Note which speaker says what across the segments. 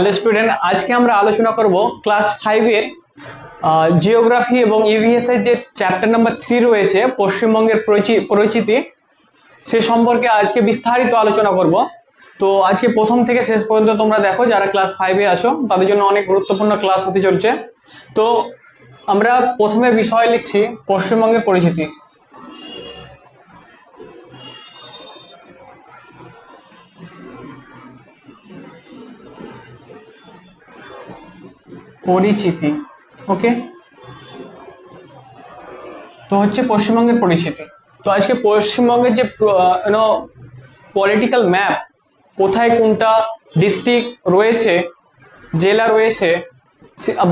Speaker 1: Hello student, আজকে আমরা আলোচনা করব ক্লাস 5 এর জিওগ্রাফি এবং ইভিএস এর যে চ্যাপ্টার নাম্বার 3 রয়েছে পশ্চিমবঙ্গের পরিচিতি, সে সম্পর্কে আজকে বিস্তারিত আলোচনা করব। তো আজকে প্রথম থেকে শেষ পর্যন্ত তোমরা দেখো, যারা ক্লাস 5 এ আসো তাদের জন্য অনেক গুরুত্বপূর্ণ ক্লাস হতে চলছে। তো আমরা প্রথমে বিষয় লিখছি পশ্চিমবঙ্গের পরিচিতি। পরিচিতি, ওকে। তো হচ্ছে পশ্চিমবঙ্গের পরিচিতি। তো আজকে পশ্চিমবঙ্গের যে পলিটিক্যাল ম্যাপ, কোথায় কোনটা ডিস্ট্রিক্ট রয়েছে, জেলা রয়েছে,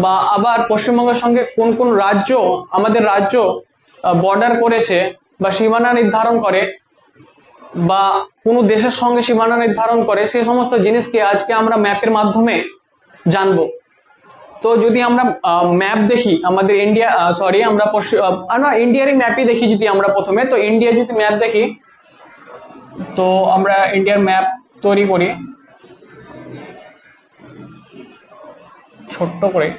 Speaker 1: বা আবার পশ্চিমবঙ্গের সঙ্গে কোন কোন রাজ্য, আমাদের রাজ্য বর্ডার করেছে বা সীমানা নির্ধারণ করে, বা কোনো দেশের সঙ্গে সীমানা নির্ধারণ করে, সেই সমস্ত জিনিসকে আজকে আমরা ম্যাপের মাধ্যমে জানবো। তো যদি আমরা ম্যাপ দেখি আমাদের আমরা ইন্ডিয়ারই ম্যাপই দেখি। যদি আমরা প্রথমে তো ইন্ডিয়া যদি ম্যাপ দেখি, তো আমরা ইন্ডিয়ার ম্যাপ তৈরি করি ছোট্ট করে।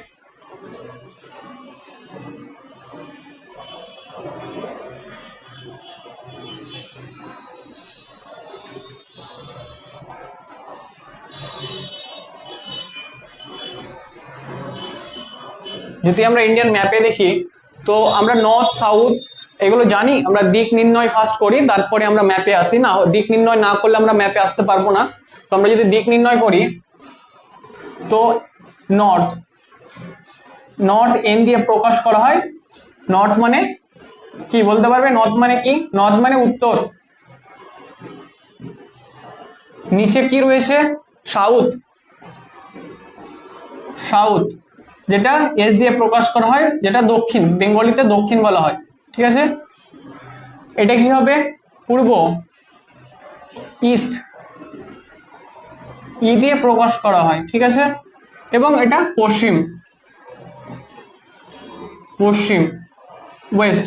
Speaker 1: যদি আমরা ইন্ডিয়ান ম্যাপে দেখি, তো আমরা নর্থ সাউথ এগুলো জানি, আমরা দিক নির্ণয় ফার্স্ট করি, তারপরে আমরা ম্যাপে আসি। না, দিক নির্ণয় না করলে আমরা ম্যাপে আসতে পারবো না। তো আমরা যদি দিক নির্ণয় করি, তো নর্থ এন দিয়ে প্রকাশ করা হয়। নর্থ মানে কি বলতে পারবে? নর্থ মানে কি? নর্থ মানে উত্তর। নিচে কি রয়েছে? সাউথ, যেটা এস দিয়ে প্রকাশ করা হয়, যেটা দক্ষিণ, বেঙ্গলিতে দক্ষিণ বলা হয়। ঠিক আছে, এটা কি হবে? পূর্ব, ইস্ট, ই দিয়ে প্রকাশ করা হয়। ঠিক আছে, এবং এটা পশ্চিম, ওয়েস্ট,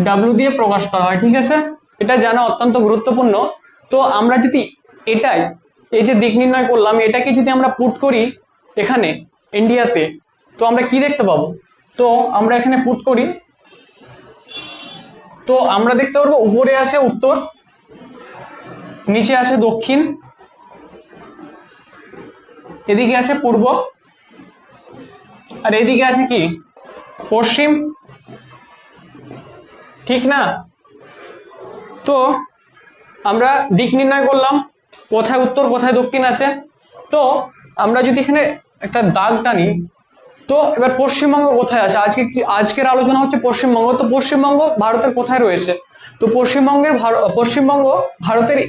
Speaker 1: ডাব্লিউ দিয়ে প্রকাশ করা হয়। ঠিক আছে, এটা জানা অত্যন্ত গুরুত্বপূর্ণ। তো আমরা যদি এই যে দিক নির্ণয় করলাম, এটাকে যদি আমরা পুট করি এখানে ইন্ডিয়াতে, তো আমরা কি দেখতে পাবো? তো আমরা এখানে পুট করি, তো আমরা দেখতে পারবো উপরে আছে উত্তর, নিচে আছে দক্ষিণ, এদিকে আছে পূর্ব, আর এদিকে আছে কি? পশ্চিম। ঠিক না? তো আমরা দিক নির্ণয় করলাম, কোথায় উত্তর কোথায় দক্ষিণ আছে। তো আমরা যদি এখানে একটা দাগ টানি, তো এবার পশ্চিমবঙ্গ কোথায় আছে? আজকের আলোচনা হচ্ছে পশ্চিমবঙ্গ। তো পশ্চিমবঙ্গ ভারতের কোথায় রয়েছে? তো পশ্চিমবঙ্গ ভারতের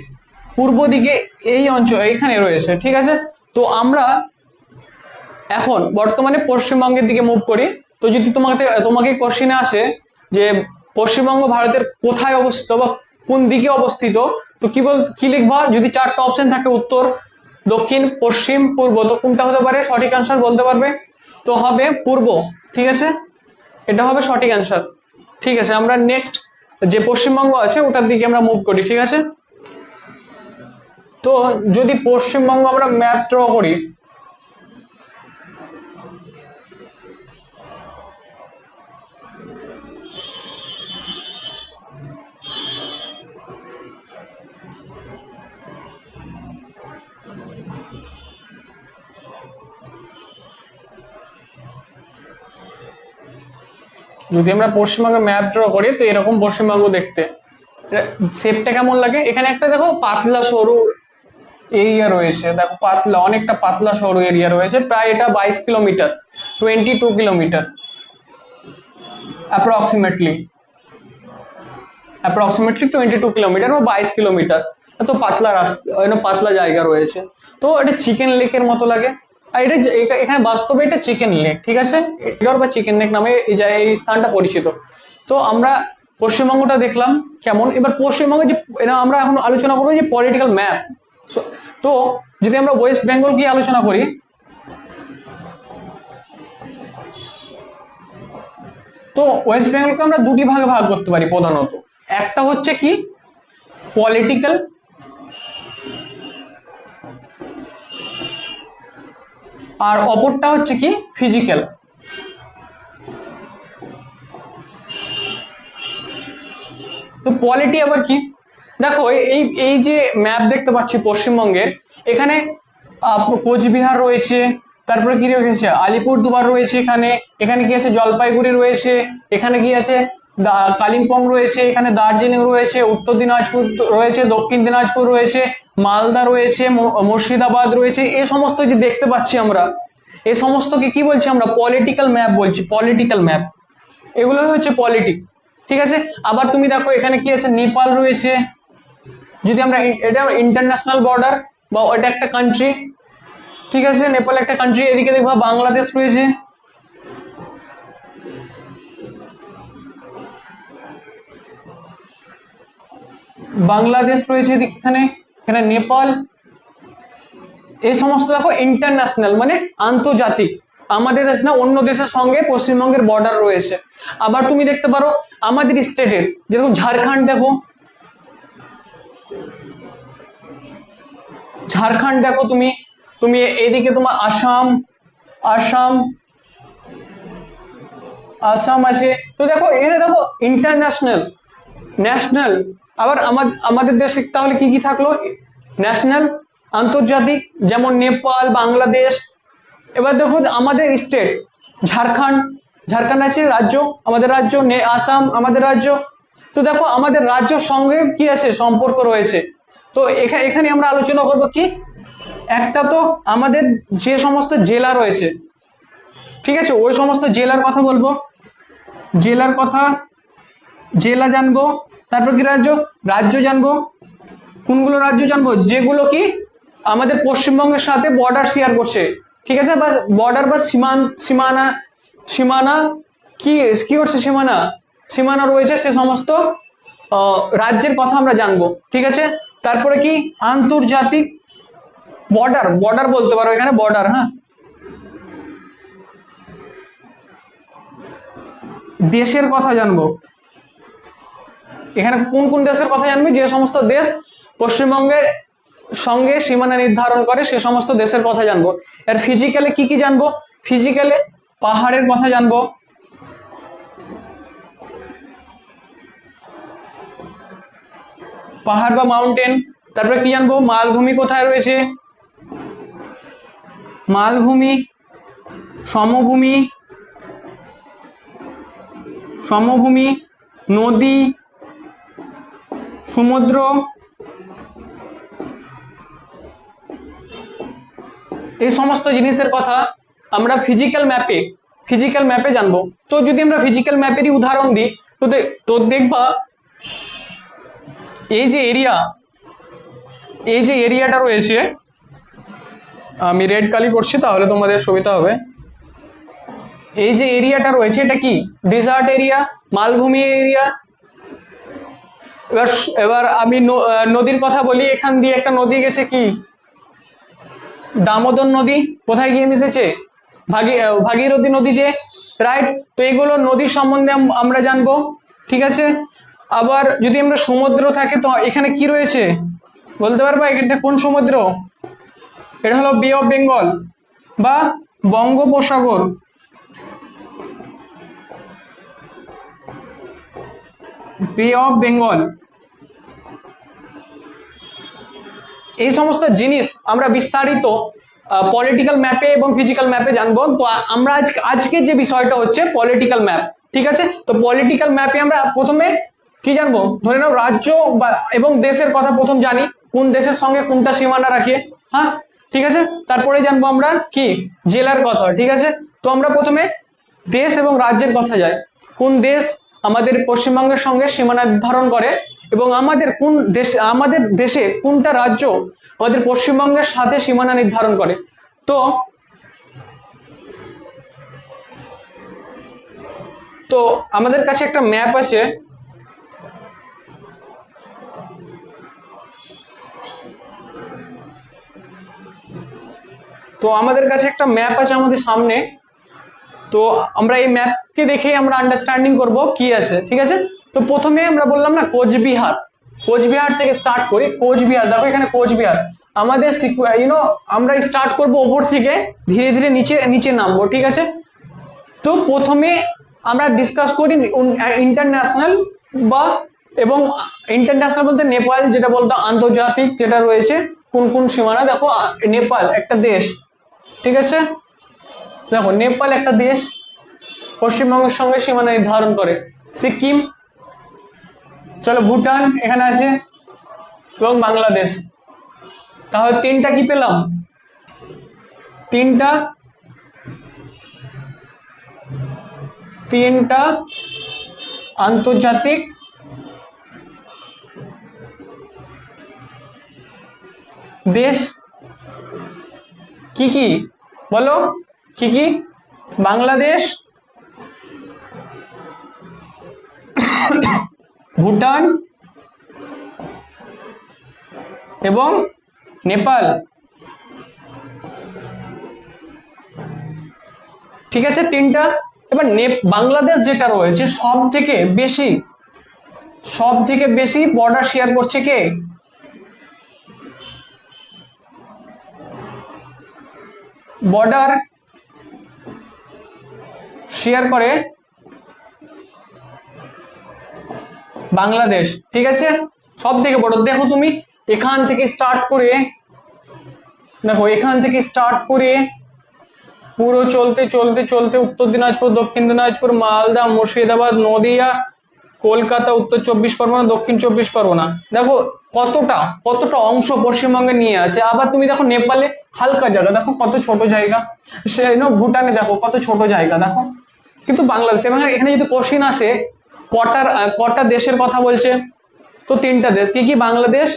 Speaker 1: পূর্ব দিকে এই অঞ্চল এইখানে রয়েছে। ঠিক আছে, তো আমরা এখন বর্তমানে পশ্চিমবঙ্গের দিকে মুভ করি। তো যদি তোমাকে কোশ্চেনে আসে যে পশ্চিমবঙ্গ ভারতের কোথায় অবস্থিত বা কোন দিকে অবস্থিত, তো কি লিখবা? যদি 4টা অপশন থাকে, উত্তর, দক্ষিণ, পশ্চিম, পূর্ব, তো কোনটা হতে পারে? সঠিক অ্যান্সার বলতে পারবে? তো হবে পূর্ব। ঠিক আছে, এটা হবে সঠিক অ্যান্সার। ঠিক আছে, আমরা নেক্সট যে পশ্চিমবঙ্গ আছে ওটার দিকে আমরা মুভ করি। ঠিক আছে, তো যদি পশ্চিমবঙ্গ আমরা ম্যাপ ড্র করি, পশ্চিমবঙ্গের ম্যাপ ড্র করি, তো এরকম পশ্চিমবঙ্গ দেখতে। শেপটা কেমন লাগে? এখানে একটা দেখো পাতলা সরু এরিয়া রয়েছে, দেখো অনেকটা পাতলা সরু এরিয়া রয়েছে। প্রায় এটা 22 কিলোমিটার, 22 কিলোমিটার অ্যাপ্রক্সিমেটলি 22 কিলোমিটার বা 22 কিলোমিটার। এত পাতলা রাস্তা, পাতলা জায়গা রয়েছে। তো এটা চিকেন লেকের মতো লাগে। আর এখানে বাস্তবে এটা চিকেন লেক। ঠিক আছে, বা চিকেন লেক নামে এই স্থানটা পরিচিত। তো আমরা পশ্চিমবঙ্গটা দেখলাম কেমন। এবার পশ্চিমবঙ্গে যে আমরা এখন আলোচনা করবো যে পলিটিক্যাল ম্যাপ। তো যদি আমরা ওয়েস্ট বেঙ্গল কি আলোচনা করি, তো ওয়েস্ট বেঙ্গলকে আমরা দুটি ভাগে ভাগ করতে পারি প্রধানত। একটা হচ্ছে কি? পলিটিক্যাল আর অপরটা হচ্ছে কি ফিজিক্যাল। তো পলিটি আবার কি? দেখো এই এই যে ম্যাপ দেখতে পাচ্ছি পশ্চিমবঙ্গের, এখানে কোচবিহার রয়েছে, তারপরে কি রয়েছে আলিপুরদুয়ার রয়েছে, এখানে এখানে কি আছে জলপাইগুড়ি রয়েছে, এখানে কি আছে কালিম্পং রয়েছে, এখানে দার্জিলিং রয়েছে, উত্তর দিনাজপুর রয়েছে, দক্ষিণ দিনাজপুর রয়েছে, মালদা রয়েছে, মুর্শিদাবাদ রয়েছে। এই সমস্ত যে দেখতে পাচ্ছি আমরা, এই সমস্তকে কি বলছি আমরা? পলিটিক্যাল ম্যাপ বলছি, পলিটিক্যাল ম্যাপ। এগুলো হচ্ছে পলিটিক, ঠিক আছে। আবার তুমি দেখো এখানে কি আছে, নেপাল রয়েছে, যদি আমরা এটা ইন্টারন্যাশনাল বর্ডার বা ওটা একটা কান্ট্রি, ঠিক আছে, নেপাল একটা কান্ট্রি। এদিকে দেখবা বাংলাদেশ রয়েছে, বাংলাদেশ রয়েছে এদিকে, এখানে এখানে নেপাল। এই সমস্ত দেখো ইন্টারন্যাশনাল মানে আন্তর্জাতিক, আমাদের দেশ না অন্য দেশের সঙ্গে পশ্চিমবঙ্গের বর্ডার রয়েছে। আবার তুমি দেখতে পারো আমাদের স্টেটের, যেরকম ঝাড়খণ্ড, দেখো ঝাড়খণ্ড দেখো, তুমি তুমি এদিকে তোমার আসাম, আসাম আসাম আছে। তো দেখো এখানে দেখো ইন্টারন্যাশনাল, ন্যাশনাল। আবার আমাদের দেশে তাহলে কি কি থাকলো? ন্যাশনাল, আন্তর্জাতিক, যেমন নেপাল, বাংলাদেশ। এবার দেখো আমাদের স্টেট ঝাড়খণ্ড, ঝাড়খণ্ড আছে রাজ্য, আমাদের রাজ্য, আসাম আমাদের রাজ্য। তো দেখো আমাদের রাজ্যের সঙ্গে কি আছে সম্পর্ক রয়েছে। তো এখানে আমরা আলোচনা করব কি, একটা তো আমাদের যে সমস্ত জেলা রয়েছে, ঠিক আছে, ওই সমস্ত জেলার কথা বলবো, জেলার কথা, জেলা জানবো। তারপর কি রাজ্য, রাজ্য জানবো। কোনগুলো রাজ্য জানবো? যেগুলো কি আমাদের পশ্চিমবঙ্গের সাথে বর্ডার শেয়ার করছে, ঠিক আছে, বা বর্ডার বা সীমানা সীমানা কি কি করছে, সীমানা সীমানা রয়েছে, সে সমস্ত রাজ্যের কথা আমরা জানবো, ঠিক আছে। তারপরে কি আন্তর্জাতিক, বর্ডার, বর্ডার বলতে পারো এখানে বর্ডার, হ্যাঁ, দেশের কথা জানবো। এখানে কোন কোন দেশের কথা জানবে? যে সমস্ত দেশ পশ্চিমবঙ্গের সঙ্গে সীমানা নির্ধারণ করে সে সমস্ত দেশের কথা জানবো। আর ফিজিক্যালে কি কি জানবো? ফিজিক্যালে পাহাড়ের কথা জানবো, পাহাড় বা মাউন্টেন। তারপরে কি জানবো? মালভূমি কোথায় রয়েছে, মালভূমি, সমভূমি, সমভূমি, নদী, সমুদ্র। এই সমস্ত জিনিসের কথা আমরা ফিজিক্যাল ম্যাপে জানবো। তো যদি আমরা ফিজিক্যাল ম্যাপেরই উদাহরণ দিই, তো দেখবা এই যে এরিয়া, এই যে এরিয়াটা রয়েছে, আমি রেড কালি করছি তাহলে তোমাদের সুবিধা হবে। এই যে এরিয়াটা রয়েছে এটা কি? ডেজার্ট এরিয়া, মালভূমি এরিয়া। এবার আমি নদীর কথা বলি। এখান দিয়ে একটা নদী গেছে, কি দামোদর নদী, কোথায় গিয়ে মিশেছে? ভাগীরথী নদীতে, রাইট। তো এগুলো নদীর সম্বন্ধে আমরা জানবো, ঠিক আছে। আবার যদি আমরা সমুদ্র থাকে, তো এখানে কি রয়েছে বলতে পারবা? এটা কোন সমুদ্র? এটা হলো বে অফ বেঙ্গল বা বঙ্গোপসাগর। বে অফ বেঙ্গল। এই সমস্ত জিনিস আমরা বিস্তারিত পলিটিক্যাল ম্যাপে এবং ফিজিক্যাল ম্যাপে জানবো। তো আমরা আজকে যে বিষয়টা হচ্ছে পলিটিক্যাল ম্যাপ, ঠিক আছে। তো পলিটিক্যাল ম্যাপে আমরা প্রথমে কি জানবো? ধরে নাও রাজ্য এবং দেশের কথা প্রথম জানি, কোন দেশের সঙ্গে কোনটা সীমানা রাখে, হ্যাঁ, ঠিক আছে। তারপরে জানবো আমরা কি জেলার কথা, ঠিক আছে। তো আমরা প্রথমে দেশ এবং রাজ্যের কথা যাই। কোন দেশ আমাদের পশ্চিমবঙ্গের সঙ্গে সীমানা নির্ধারণ করে এবং আমাদের কোন দেশ, আমাদের দেশে কোনটা রাজ্য আমাদের পশ্চিমবঙ্গের সাথে সীমানা নির্ধারণ করে। তো আমাদের কাছে একটা ম্যাপ আছে, আমাদের সামনে। তো আমরা এই ম্যাপকে দেখেই আমরা আন্ডারস্ট্যান্ডিং করব কি আছে, ঠিক আছে। তো প্রথমে আমরা বললাম না কোচবিহার, কোচবিহার থেকে স্টার্ট করি। কোচবিহার, দেখো এখানে কোচবিহার আমাদের আমরা স্টার্ট করব ওপর থেকে, ধীরে ধীরে নিচে নিচে নামবো, ঠিক আছে। তো প্রথমে আমরা ডিসকাস করি ইন্টারন্যাশনাল বা এবং ইন্টারন্যাশনাল বলতে নেপাল, যেটা বলতো আন্তর্জাতিক যেটা রয়েছে কোন কোন সীমানা। দেখো নেপাল একটা দেশ, ঠিক আছে। দেখো নেপাল একটা দেশ, পশ্চিমবঙ্গের সঙ্গে সীমানা নির্ধারণ করে। সিকিম, চলো ভুটান এখানে আছে, এবং বাংলাদেশ। তাহলে তিনটা কি পেলাম? তিনটা আন্তর্জাতিক দেশ। কি কি বলো, কি কি? বাংলাদেশ, ভুটান এবং নেপাল, ঠিক আছে তিনটা। এবার বাংলাদেশ যেটা রয়েছে সব থেকে বেশি বর্ডার শেয়ার করছে কে? বর্ডার শেয়ার করে বাংলাদেশ, ঠিক আছে, সব থেকে বড়। দেখো তুমি এখান থেকে স্টার্ট করে, দেখো এখান থেকে স্টার্ট করে পুরো চলতে চলতে চলতে উত্তর দিনাজপুর, দক্ষিণ দিনাজপুর, মালদা, মুর্শিদাবাদ, নদিয়া, কলকাতা, উত্তর 24 পরগনা, দক্ষিণ 24 পরগনা। দেখো কতটা অংশ পশ্চিমবঙ্গে নিয়ে আছে। আবার তুমি দেখো নেপালে হালকা জায়গা, দেখো কত ছোট জায়গা। ভুটানে দেখো কত ছোট জায়গা, দেখো। কিন্তু বাংলাদেশ, এবং এখানে যদি কোশ্চিন আসে কটা দেশের কথা বলছে, তো তিনটা দেশ। কি কি? বাংলাদেশ,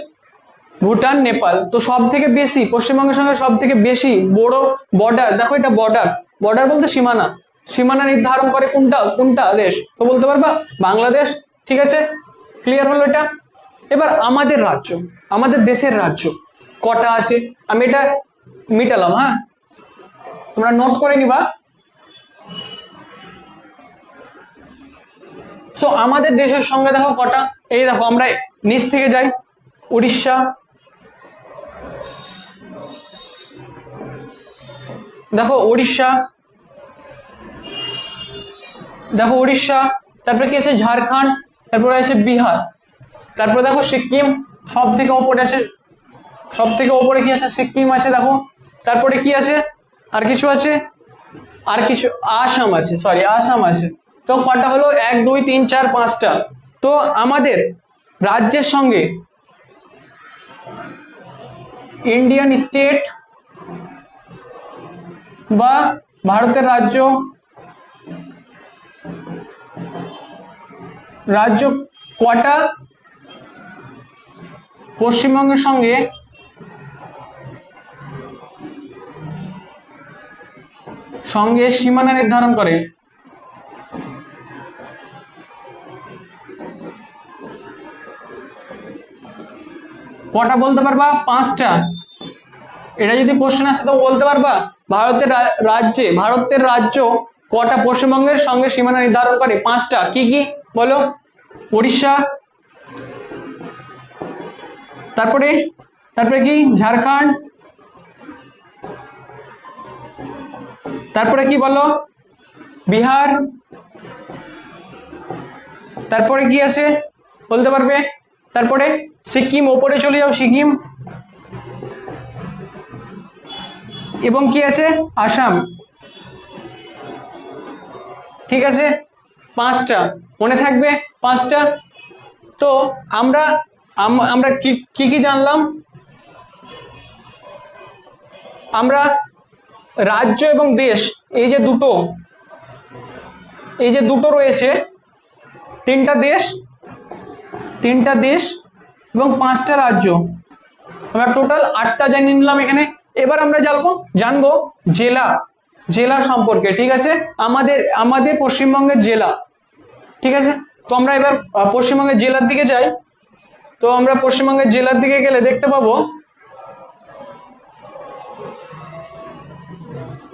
Speaker 1: ভুটান, নেপাল। তো সব থেকে বেশি পশ্চিমবঙ্গের সঙ্গে সব থেকে বেশি বড় বর্ডার, দেখো এটা বর্ডার বলতে সীমানা নির্ধারণ করে কোনটা দেশ? তো বলতে পারবা বাংলাদেশ, ঠিক আছে, ক্লিয়ার হলো এটা। এবার আমাদের দেশের রাজ্য কটা আছে আমি এটা মিটালাম, হ্যাঁ, তোমরা নোট করে নিবা। সো আমাদের দেশের সঙ্গে দেখো কটা, এই দেখো আমরা নিচ থেকে যাই, উড়িষ্যা, দেখো উড়িষ্যা, তারপরে কি আছে? ঝাড়খণ্ড, তারপরে আছে বিহার, তারপরে দেখো সিকিম সব থেকে ওপরে আছে, কি আছে? সিকিম আছে, দেখো। তারপরে কি আছে? আর কিছু আসাম আছে। তো কটা হলো? 1 2 3 4 5টা। তো আমাদের রাজ্যের সঙ্গে ইন্ডিয়ান স্টেট বা ভারতের রাজ্য কটা পশ্চিমবঙ্গের সঙ্গে সীমানা নির্ধারণ করে? কটা বলতে পারবা? 5টা। এটা যদি কোশ্চেন আসে তো বলতে পারবা ভারতের রাজ্য কটা পশ্চিমবঙ্গের সঙ্গে সীমানা নির্ধারণ করে? 5টা। কি কি বলো? উড়িষ্যা, তারপরে কি? ঝাড়খণ্ড, তারপরে কি বলো? বিহার, তারপরে কি আছে বলতে পারবে? তারপরে সিকিম, ওপরে চলে যাও, সিকিম, এবং কি আছে? আসাম, ঠিক আছে। 5টা মনে থাকবে, 5টা। তো আমরা কি জানলাম? আমরা রাজ্য এবং দেশ, এই যে দুটো রয়েছে, তিনটা দেশ এবং 5টা রাজ্য, আমরা টোটাল 8টা জানিয়ে নিলাম এখানে। এবার আমরা জানবো জেলা সম্পর্কে, ঠিক আছে। আমাদের পশ্চিমবঙ্গের জেলা, ঠিক আছে। তো আমরা এবার পশ্চিমবঙ্গের জেলার দিকে যাই। তো আমরা পশ্চিমবঙ্গের জেলার দিকে গেলে দেখতে পাবো,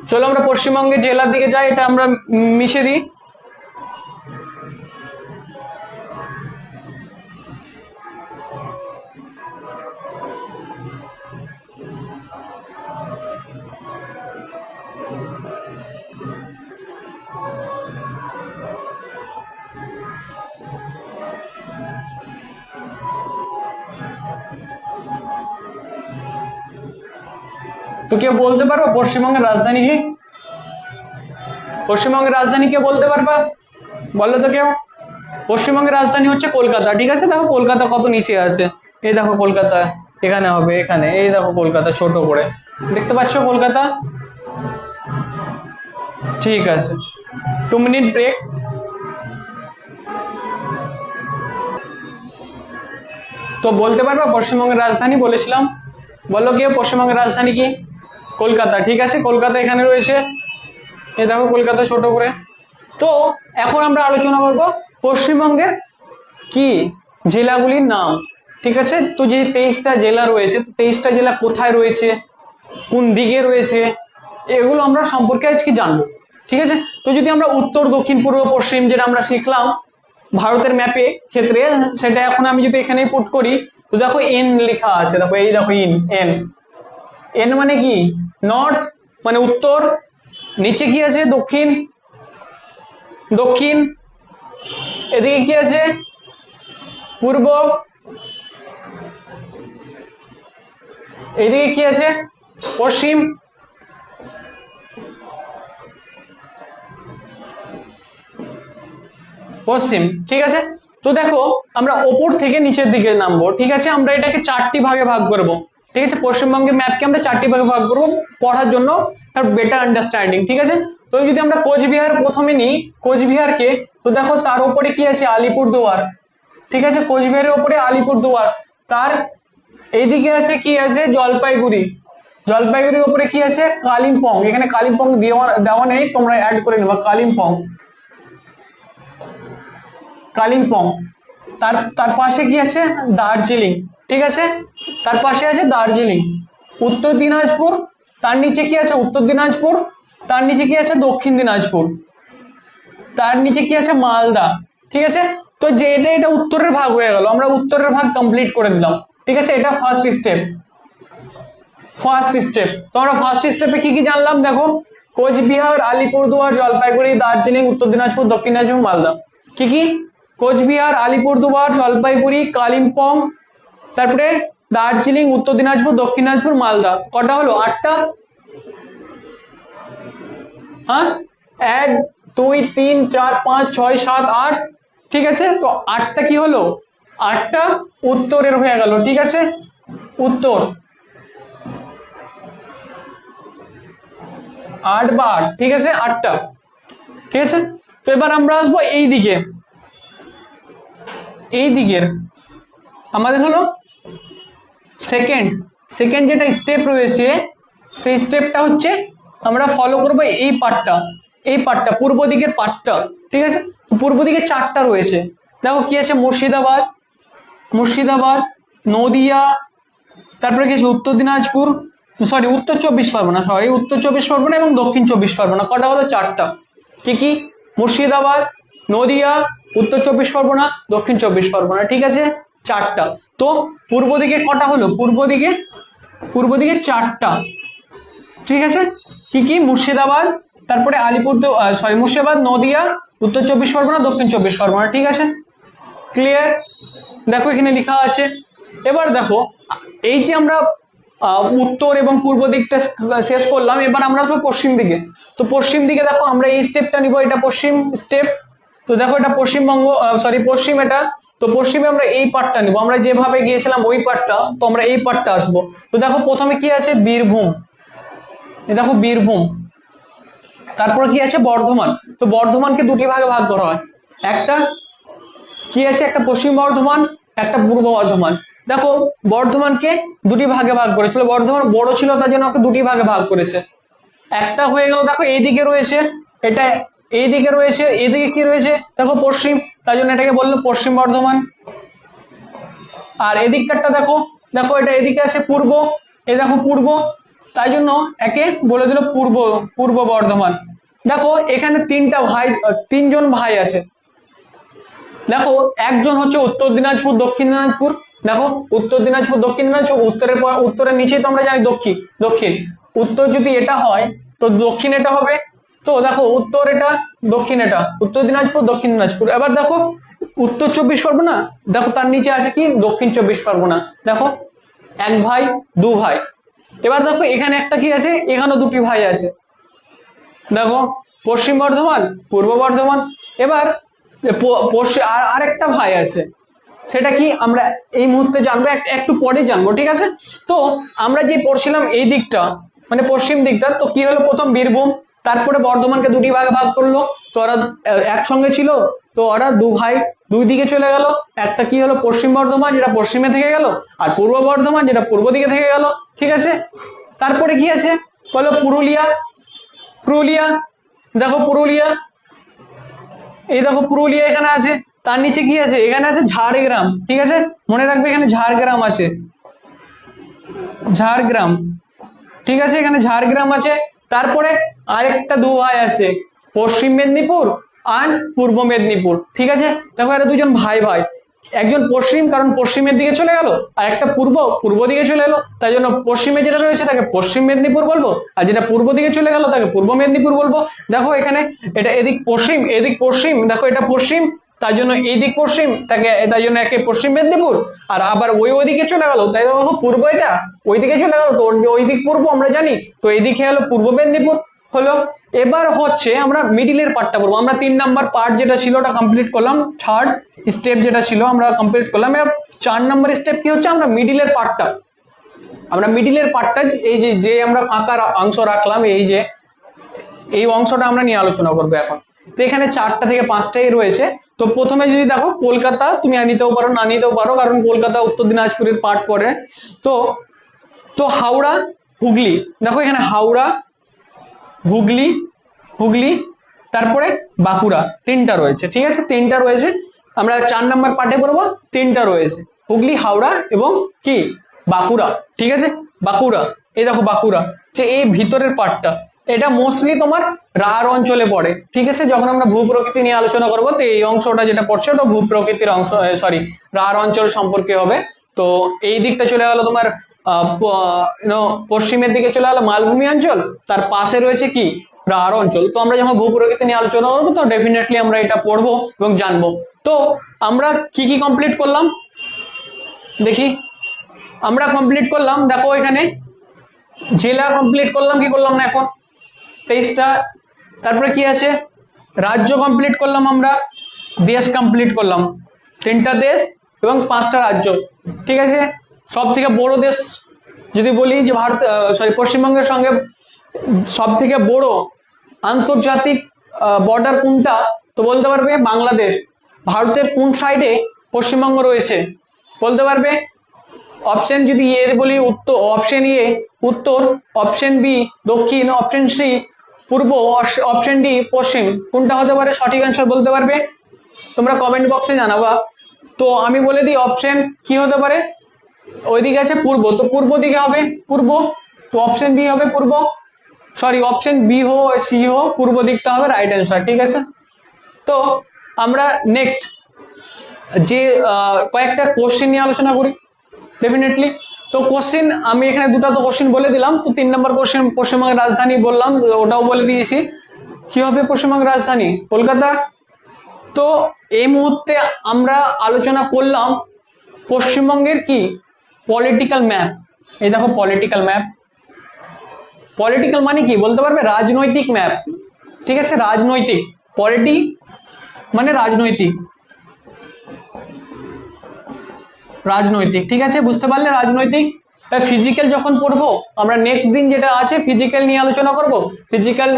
Speaker 1: চলো আমরা পশ্চিমবঙ্গের জেলার দিকে যাই, এটা আমরা মিশে দিই। তো কেউ বলতে পারবো পশ্চিমবঙ্গের রাজধানী কি? পশ্চিমবঙ্গের রাজধানী কে বলতে পারবা? বলো তো কেউ। পশ্চিমবঙ্গের রাজধানী হচ্ছে কলকাতা, ঠিক আছে। দেখো কলকাতা কত নিচে আছে, এই দেখো কলকাতা এখানে হবে, এখানে এই দেখো কলকাতা ছোট করে দেখতে পাচ্ছ কলকাতা। ঠিক আছে, 2 মিনিট ব্রেক। তো বলতে পারবা পশ্চিমবঙ্গের রাজধানী? বলেছিলাম, বলো কেউ পশ্চিমবঙ্গের রাজধানী কি? কলকাতা, ঠিক আছে। কলকাতা এখানে রয়েছে, এই দেখো কলকাতা ছোট করে। তো এখন আমরা আলোচনা করবো পশ্চিমবঙ্গের কি জেলাগুলির নাম, ঠিক আছে। তো যে 23টা জেলা রয়েছে, তো 23টা জেলা কোথায় রয়েছে, কোন দিকে রয়েছে, এগুলো আমরা সম্পর্কে আজকে জানবো, ঠিক আছে। তো যদি আমরা উত্তর, দক্ষিণ, পূর্ব, পশ্চিম যেটা আমরা শিখলাম ভারতের ম্যাপে ক্ষেত্রে, সেটা এখন আমি যদি এখানে পুট করি, তো দেখো এন লেখা আছে, দেখো এই দেখো এন। এন মানে কি? নর্থ মানে উত্তর, নিচে কি আছে? দক্ষিণ, দক্ষিণ, এদিকে কি আছে? পূর্ব, এদিকে কি আছে? পশ্চিম, পশ্চিম, ঠিক আছে। তো দেখো আমরা ওপর থেকে নিচের দিকে নামবো, ঠিক আছে। আমরা এটাকে 4টি ভাগে ভাগ করব, ঠিক আছে। পশ্চিমবঙ্গের ম্যাপকে আমরা 4টি ভাগে ভাগ করব পড়ার জন্য, বেটার আন্ডারস্ট্যান্ডিং, ঠিক আছে। তো যদি আমরা কোচবিহার প্রথমে নিই, কোচবিহারকে, তো দেখো তার উপরে কি আছে? আলিপুরদুয়ার, ঠিক আছে। কোচবিহারের উপরে আলিপুরদুয়ার, তার এইদিকে আছে কি আছে? জলপাইগুড়ি, জলপাইগুড়ির উপরে কি আছে? কালিম্পং। এখানে কালিম্পং দেওয়া নেই, তোমরা অ্যাড করে নেবা কালিম্পং, কালিম্পং। তার পাশে কি আছে? দার্জিলিং, ঠিক আছে। তার পাশে আছে দার্জিলিং। উত্তর দিনাজপুর, তার নিচে কি আছে? উত্তর দিনাজপুর, তার নিচে কি আছে? দক্ষিণ দিনাজপুর, তার নিচে কি আছে? মালদা, ঠিক আছে। তো যে এটা উত্তরের ভাগ হয়ে গেল, আমরা উত্তরের ভাগ কমপ্লিট করে দিলাম, ঠিক আছে। এটা ফার্স্ট স্টেপ, ফার্স্ট স্টেপ। তো আমরা ফার্স্ট স্টেপে কি কি জানলাম দেখো? কোচবিহার, আলিপুরদুয়ার, জলপাইগুড়ি, দার্জিলিং, উত্তর দিনাজপুর, দক্ষিণ দিনাজপুর, মালদা। কি কি? কোচবিহার, আলিপুরদুয়ার, জলপাইগুড়ি, কালিম্পং, তারপরে দার্জিলিং, উত্তর দিনাজপুর, দক্ষিণ দিনাজপুর, মালদা। কটা হলো? 8টা। হ্যাঁ, 1 2 3 4 5 6 7 8, ঠিক আছে। তো 8টা কি হলো? 8টা উত্তরের হয়ে গেল, ঠিক আছে। উত্তর 8 বা 8, ঠিক আছে, 8টা, ঠিক আছে। তো এবার আমরা আসবো এই দিকে, এই দিকের আমাদের হলো সেকেন্ড যেটা স্টেপ রয়েছে, সেই স্টেপটা হচ্ছে আমরা ফলো করবো এই পার্টটা, পূর্ব দিকের পার্টটা, ঠিক আছে। পূর্ব দিকে 4টা রয়েছে, দেখো কি আছে? মুর্শিদাবাদ, নদিয়া, তারপরে কি আছে? উত্তর দিনাজপুর, সরি উত্তর চব্বিশ পরগনা এবং দক্ষিণ 24 পরগনা। কটা হলো? 4টা। কি কি? মুর্শিদাবাদ, নদিয়া, উত্তর 24 পরগনা, দক্ষিণ 24 পরগনা, ঠিক আছে, 4টা। তো পূর্ব দিকে কটা হলো? পূর্ব দিকে 4টা, ঠিক আছে। কি কি? মুর্শিদাবাদ, তারপরে মুর্শিদাবাদ, নদিয়া, উত্তর 24 পরগনা, দক্ষিণ 24 পরগনা, ঠিক আছে। ক্লিয়ার? দেখো এখানে লেখা আছে। এবার দেখো এই যে আমরা উত্তর এবং পূর্ব দিকটা শেষ করলাম, এবার আমরা আসবো পশ্চিম দিকে। তো পশ্চিম দিকে দেখো আমরা এই স্টেপটা নিব, এটা পশ্চিম স্টেপ। তো দেখো এটা পশ্চিমবঙ্গ, পশ্চিম এটা। তো পশ্চিমে আমরা এই পার্টটা নিব, আমরা যেভাবে গিয়েছিলাম ওই পার্টটা, তো আমরা এই পার্টটা আসবো। তো দেখো প্রথমে কি আছে? বীরভূম, দেখো বীরভূম। তারপর কি আছে? বর্ধমান। তো বর্ধমানকে 2টি ভাগে ভাগ করা হয়, একটা কি আছে? একটা পশ্চিম বর্ধমান, একটা পূর্ব বর্ধমান। দেখো বর্ধমানকে 2টি ভাগে ভাগ করেছিল, বর্ধমান বড় ছিল তার জন্য ওকে 2টি ভাগে ভাগ করেছে। একটা হয়ে গেল, দেখো এইদিকে রয়েছে, এটা এইদিকে রয়েছে, এদিকে কি রয়েছে? দেখো পশ্চিম, তাই জন্য এটাকে বললো পশ্চিম বর্ধমান। আর এদিককারটা দেখো, এটা এদিকে আছে পূর্ব, এই দেখো পূর্ব, তাই জন্য একে বলে দিল পূর্ব বর্ধমান। দেখো এখানে 3জন ভাই আছে, দেখো একজন হচ্ছে উত্তর দিনাজপুর, দক্ষিণ দিনাজপুর। দেখো উত্তর দিনাজপুর, দক্ষিণ দিনাজপুর, উত্তরের নিচেই তো আমরা জানি দক্ষিণ। উত্তর যদি এটা হয় তো দক্ষিণ এটা হবে। তো দেখো উত্তর এটা, দক্ষিণ এটা, উত্তর দিনাজপুর, দক্ষিণ দিনাজপুর। এবার দেখো উত্তর 24 পরগনা, দেখো তার নিচে আছে কি? দক্ষিণ 24 পরগনা। দেখো 1 ভাই 2 ভাই, এবার দেখো এখানে একটা কি আছে, এখানেও দুটি ভাই আছে, দেখো পশ্চিম বর্ধমান, পূর্ব বর্ধমান। এবার আরেকটা ভাই আছে, সেটা কি আমরা এই মুহূর্তে জানবো, একটু পরে জানবো, ঠিক আছে। তো আমরা যে পড়ছিলাম এই দিকটা মানে পশ্চিম দিকটা, তো কি হলো, প্রথম বীরভূম, তারপরে বর্ধমানকে দুটি ভাগে ভাগ করলো, তো ওরা একসঙ্গে ছিল, তো ওরা দু ভাই দুই দিকে চলে গেল। একটা কি হলো পশ্চিম বর্ধমান, যেটা পশ্চিমে থেকে গেল, আর পূর্ব বর্ধমান যেটা পূর্ব দিকে থেকে গেল, ঠিক আছে। তারপরে কি আছে বলো, পুরুলিয়া, পুরুলিয়া, দেখো পুরুলিয়া, এই দেখো পুরুলিয়া এখানে আছে। তার নিচে কি আছে, এখানে আছে ঝাড়গ্রাম, ঠিক আছে, মনে রাখবে এখানে ঝাড়গ্রাম আছে, ঝাড়গ্রাম, ঠিক আছে, এখানে ঝাড়গ্রাম আছে। তারপরে আরেকটা দু ভাই আছে, পশ্চিম মেদিনীপুর আর পূর্ব মেদিনীপুর, ঠিক আছে। দেখো এরা দুজন ভাই ভাই, একজন পশ্চিম, কারণ পশ্চিমের দিকে চলে গেল, আর একটা পূর্ব, পূর্ব দিকে চলে এলো, তাই জন্য পশ্চিমে যেটা রয়েছে তাকে পশ্চিম মেদিনীপুর বলবো, আর যেটা পূর্ব দিকে চলে গেল তাকে পূর্ব মেদিনীপুর বলবো। দেখো এখানে এটা এদিক পশ্চিম, এদিক পশ্চিম, দেখো এটা পশ্চিম, তাই জন্য এই দিক পশ্চিম, তাই জন্য একে পশ্চিম মেদিনীপুর। আর আবার ওইদিকে চলে গেল, তাই দেখো পূর্ব, এটা ওইদিকে চলে গেল, তো ওই দিক পূর্ব আমরা জানি, তো এইদিকে হলো পূর্ব মেদিনীপুর হলো। এবার হচ্ছে আমরা মিডিলের পার্টটা পড়বো। আমরা 3 নাম্বার পার্ট যেটা ছিল ওটা কমপ্লিট করলাম, থার্ড স্টেপ যেটা ছিল আমরা কমপ্লিট করলাম। এবার 4 নাম্বার স্টেপ কি হচ্ছে, আমরা মিডিলের পার্টটা, এই যে আমরা ফাঁকা অংশ রাখলাম, এই অংশটা আমরা নিয়ে আলোচনা করবো এখন। তো এখানে 4টা থেকে 5টাই রয়েছে। তো প্রথমে যদি দেখো কলকাতা, তুমি নিতেও পারো না নিতেও পারো, কারণ কলকাতা উত্তর দিনাজপুরের পার্ট পড়ে। তো হাওড়া, হুগলি, দেখো এখানে হাওড়া, হুগলি, তারপরে বাঁকুড়া, 3টা রয়েছে, ঠিক আছে, 3টা রয়েছে। আমরা 4 নাম্বার পার্টে পড়বো, 3টা রয়েছে, হুগলি, হাওড়া এবং কি বাঁকুড়া, ঠিক আছে, বাঁকুড়া। এই দেখো বাঁকুড়া, যে এই ভিতরের পার্টটা, এটা মোস্টলি তোমার রাঢ় অঞ্চলে পড়ে, ঠিক আছে। যখন আমরা ভূপ্রকৃতি নিয়ে আলোচনা করবো, তো এই অংশটা যেটা পড়ছে ওটা ভূপ্রকৃতির অংশ, সরি রাঢ় অঞ্চল সম্পর্কে হবে। তো এই দিকটা চলে গেল তোমার পশ্চিমের দিকে চলে গেলো মালভূমি অঞ্চল, তার পাশে রয়েছে কি রাঢ় অঞ্চল। তো আমরা যখন ভূপ্রকৃতি নিয়ে আলোচনা করবো, তো ডেফিনেটলি আমরা এটা পড়বো এবং জানবো। তো আমরা কি কি কমপ্লিট করলাম দেখি, আমরা কমপ্লিট করলাম, দেখো এখানে জেলা কমপ্লিট করলাম, কি করলাম না এখন 23টা। তারপরে কি আছে, রাজ্য কমপ্লিট করলাম, আমরা দেশ কমপ্লিট করলাম, 3টা দেশ এবং 5টা রাজ্য, ঠিক আছে। সব থেকে বড় দেশ যদি বলি যে পশ্চিমবঙ্গের সঙ্গে সব থেকে বড় আন্তর্জাতিক বর্ডার কোনটা, তো বলতে পারবে বাংলাদেশ। ভারতের কোন সাইডে পশ্চিমবঙ্গ রয়েছে বলতে পারবে। অপশন যদি এ বলি উত্তর, অপশন এ উত্তর, অপশন বি দক্ষিণ, অপশন সি পূর্ব, অপশন ডি পশ্চিম, কোনটা হতে পারে সঠিক অ্যান্সার বলতে পারবে, তোমরা কমেন্ট বক্সে জানাবা। তো আমি বলে দিই অপশন কি হতে পারে, ওইদিকে আছে পূর্ব, তো পূর্ব দিকে হবে পূর্ব, তো অপশন বি হবে পূর্ব, সরি অপশন বি হো সি হো, পূর্ব দিকটা হবে রাইট অ্যান্সার, ঠিক আছে। তো আমরা নেক্সট যে কয়েকটা কোশ্চেন নিয়ে আলোচনা করি ডেফিনেটলি। তো কোশ্চেন আমি এখানে দুটো তো কোশ্চেন বলে দিলাম। তো 3 নম্বর কোশ্চেন পশ্চিমবঙ্গের রাজধানী বললাম, ওটাও বলে দিয়েছি, কি হবে পশ্চিমবঙ্গের রাজধানী কলকাতা। তো এই মুহূর্তে আমরা আলোচনা করলাম পশ্চিমবঙ্গের কি পলিটিক্যাল ম্যাপ। এই দেখো পলিটিক্যাল ম্যাপ, পলিটিক্যাল মানে কি বলতে পারবে, রাজনৈতিক ম্যাপ, ঠিক আছে, রাজনৈতিক, পলিটি মানে রাজনৈতিক, রাজনৈতিক, ঠিক আছে, বুঝতে পারলে রাজনৈতিক। ফিজিক্যাল যখন পড়বো আমরা নেক্সট দিন যেটা আছে ফিজিক্যাল নিয়ে আলোচনা করব, ফিজিক্যাল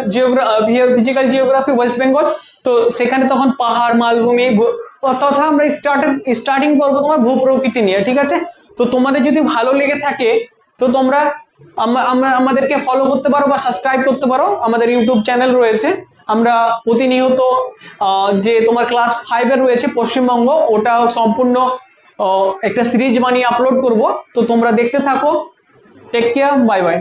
Speaker 1: জিওগ্রাফি ওয়েস্ট বেঙ্গল। তো সেখানে তখন পাহাড়, মালভূমি তথা আমরা স্টার্টিং করবো তোমার ভূপ্রকৃতি নিয়ে, ঠিক আছে। তো তোমাদের যদি ভালো লেগে থাকে তো তোমরা আমাদেরকে ফলো করতে পারো বা সাবস্ক্রাইব করতে পারো, আমাদের ইউটিউব চ্যানেল রয়েছে। আমরা প্রতিনিয়ত যে তোমার ক্লাস 5-এর রয়েছে পশ্চিমবঙ্গ, ওটা সম্পূর্ণ একটা সিরিজ বানিয়ে আপলোড করব। তো তোমরা দেখতে থাকো, টেক কেয়ার, বাই বাই।